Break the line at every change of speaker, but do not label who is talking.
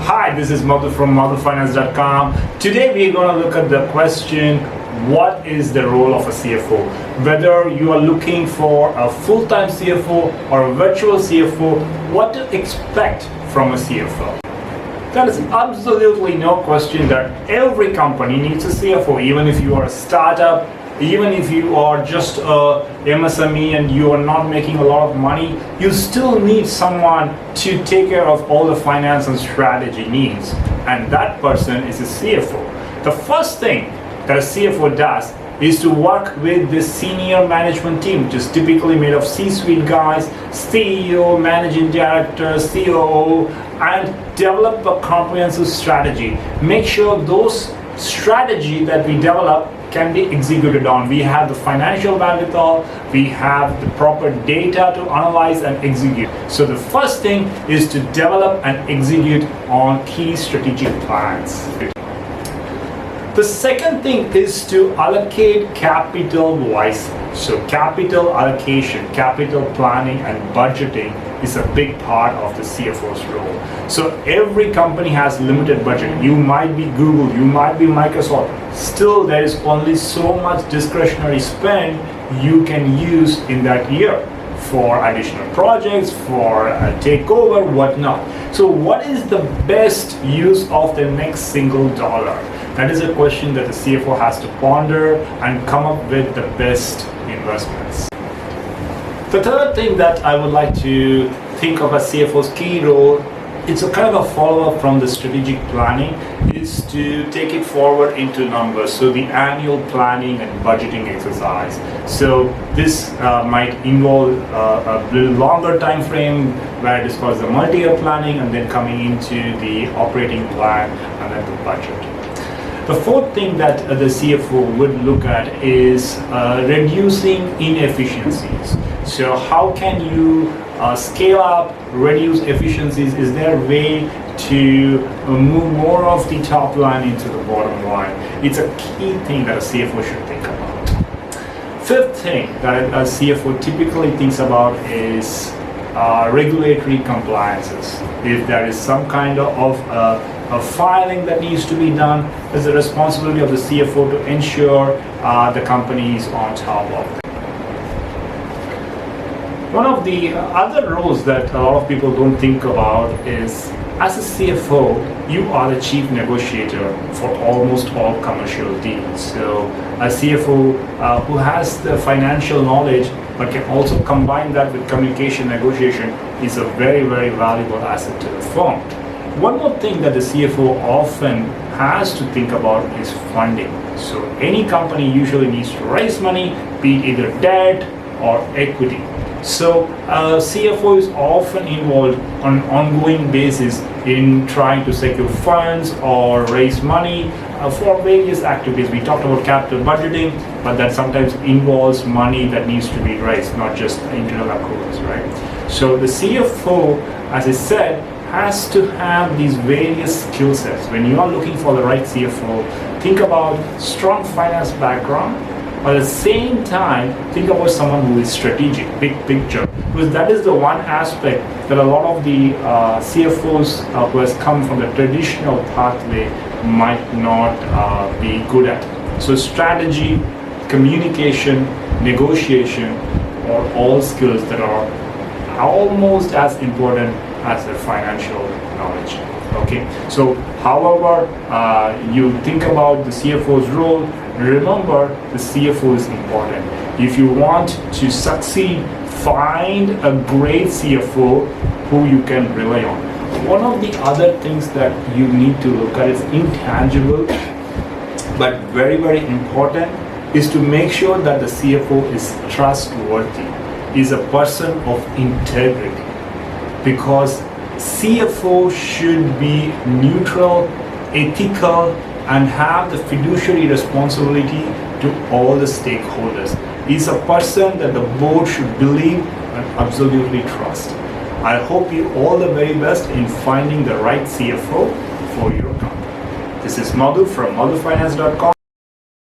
Hi, this is Madhu from MadhuFinance.com. Today we are going to look at the question, what is the role of a CFO? Whether you are looking for a full-time CFO or a virtual CFO, what to expect from a CFO? There is absolutely no question that every company needs a CFO, even if you are a startup, even if you are just a MSME and you are not making a lot of money, you still need someone to take care of all the finance and strategy needs. And that person is a CFO. The first thing that a CFO does is to work with the senior management team, which is typically made of C-suite guys, CEO, managing director, COO, and develop a comprehensive strategy. Make sure those strategy that we develop can be executed on. We have the financial wherewithal, we have the proper data to analyze and execute. So the first thing is to develop and execute on key strategic plans. The second thing is to allocate capital wisely. So capital allocation, capital planning and budgeting is a big part of the CFO's role. So every company has limited budget. You might be Google, you might be Microsoft. Still, there is only so much discretionary spend you can use in that year for additional projects, for a takeover, whatnot. So what is the best use of the next single dollar? That is a question that the CFO has to ponder and come up with the best investments. The third thing that I would like to think of as CFO's key role, it's a kind of a follow-up from the strategic planning, is to take it forward into numbers. So the annual planning and budgeting exercise. So this might involve a little longer time frame where it is called the multi-year planning and then coming into the operating plan and then the budget. The fourth thing that the CFO would look at is reducing inefficiencies. So how can you scale up, reduce efficiencies? Is there a way to move more of the top line into the bottom line? It's a key thing that a CFO should think about. Fifth thing that a CFO typically thinks about is regulatory compliances. If there is some kind of a filing that needs to be done, it's the responsibility of the CFO to ensure the company is on top of it. One of the other roles that a lot of people don't think about is, as a CFO, you are the chief negotiator for almost all commercial deals. So a CFO who has the financial knowledge but can also combine that with communication negotiation is a very, very valuable asset to the firm. One more thing that the CFO often has to think about is funding. So any company usually needs to raise money, be it either debt or equity. So CFO is often involved on an ongoing basis in trying to secure funds or raise money for various activities. We talked about capital budgeting, but that sometimes involves money that needs to be raised, not just internal accruals, right? So the CFO, as I said, has to have these various skill sets. When you are looking for the right CFO, think about strong finance background, but at the same time, think about someone who is strategic, big picture, because that is the one aspect that a lot of the CFOs who has come from the traditional pathway might not be good at. So strategy, communication, negotiation are all skills that are almost as important as the financial knowledge. Okay, so however you think about the CFO's role, remember the CFO is important. If you want to succeed, find a great CFO who you can rely on. One of the other things that you need to look at is intangible, but very, very important, is to make sure that the CFO is trustworthy, is a person of integrity, because CFO should be neutral, ethical, and have the fiduciary responsibility to all the stakeholders. He's a person that the board should believe and absolutely trust. I hope you all the very best in finding the right CFO for your company. This is Madhu from MadhuFinance.com.